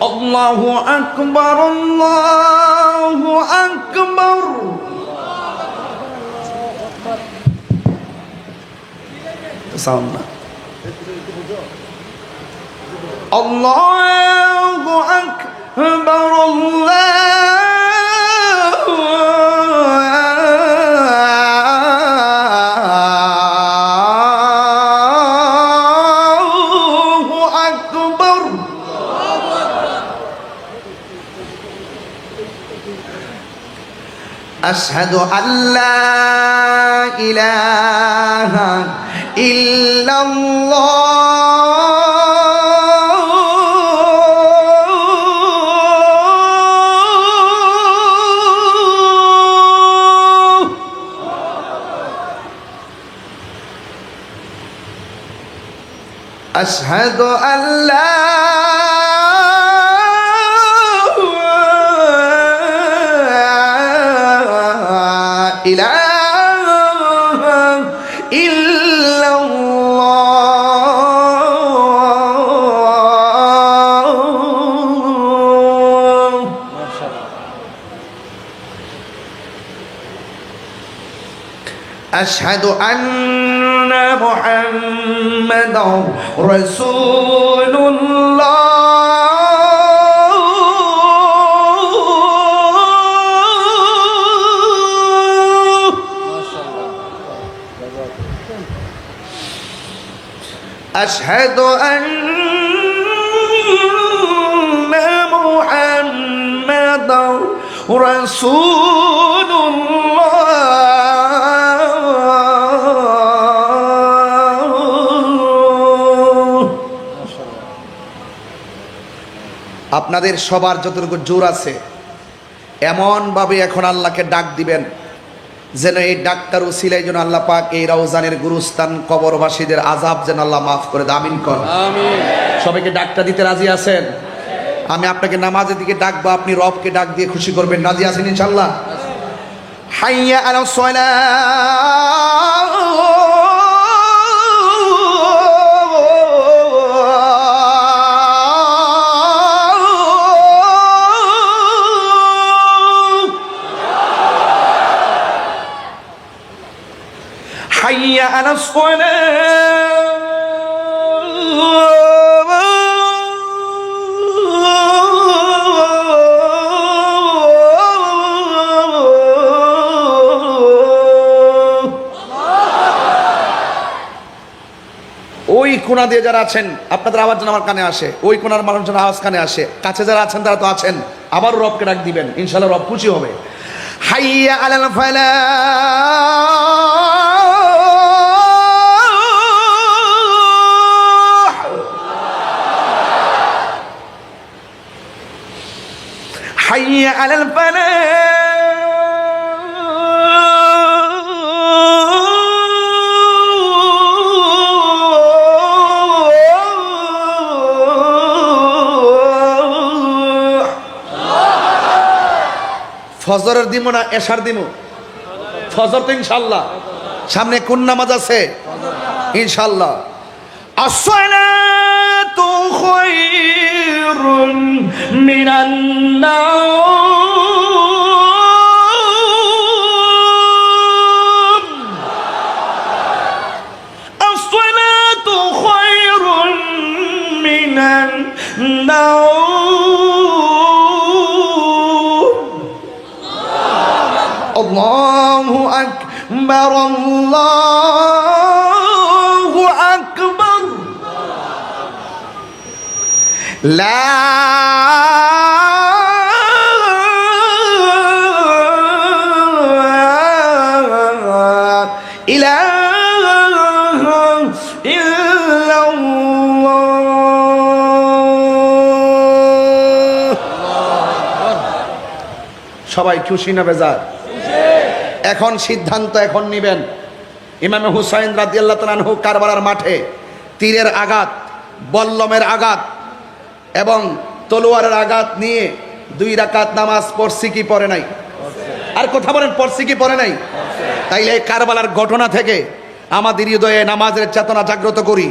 আল্লাহু আকবার, আল্লাহু আকবার। সাউন্ড না। আল্লাহু আকবার, আল্লাহু আকবার। আশহাদু আল্লা ইলাহা ইল্লাল্লাহ। আশহাদু আল্লা ইলাহা ইল্লাল্লাহ। আশহাদু আন্না মুহাম্মাদার রাসূলুল্লাহ। أشهد أن محمدا رسول الله। আপনাদের সবার যতটুকু জোর আছে এমন ভাবে এখন আল্লাহকে ডাক দিবেন যেন এই ডাক্তার উসিলাই যেন আল্লাহ পাক এই রওজানের গুরুস্থান কবরবাসীদের আযাব যেন আল্লাহ মাফ করে দেন। আমিন কর। আমিন। সবাইকে ডাকটা দিতে রাজি আছেন? আমি আপনাকে নামাজের দিকে ডাকবো, আপনি রবকে ডাক দিয়ে খুশি করবেন। রাজি আছেন ইনশাআল্লাহ? হাইয়া আলাস সালাহ, حي على ওই কোণা দিয়ে যারা আছেন আপনাদের আওয়াজ যেন আমার কানে আসে, ওই কোণার মানুষজন আওয়াজ কানে আসে। কাছে যারা আছেন তারা তো আছেন, আবার রবকে ডাক দিবেন, ইনশাআল্লাহ রব খুশি হবে। হাইয়া আলাল ফালাহ, হাইয়া আলাল ফালাহ। ফজরের দিব না এশার দিব? ফজর তো ইনশাআল্লাহ। সামনে কোন নামাজ আছে? ইনশাআল্লাহ। আসসালাতু খায়রুন মিনান নাওম, আসসালাতু খায়রুন মিনান নাওম। আল্লাহু আকবার, আল্লাহু আকবার। লা ইলাহা ইল্লাল্লাহ। সবাই খুশি না বেজার? এখন সিদ্ধান্ত এখন নিবেন। ইমামে হুসাইন রাদিয়াল্লাহু তাআলা আনহু কারবালার মাঠে তীরের আঘাত, বল্লমের আঘাত এবং তলোয়ারের আঘাত নিয়ে 2 রাকাত নামাজ পড়ছি কি পড়ে নাই? আর কথা বলেন, পড়ছি কি পড়ে নাই? তাইলে কারবালার ঘটনা থেকে আমাদের হৃদয়ে নামাজের চেতনা জাগ্রত করি।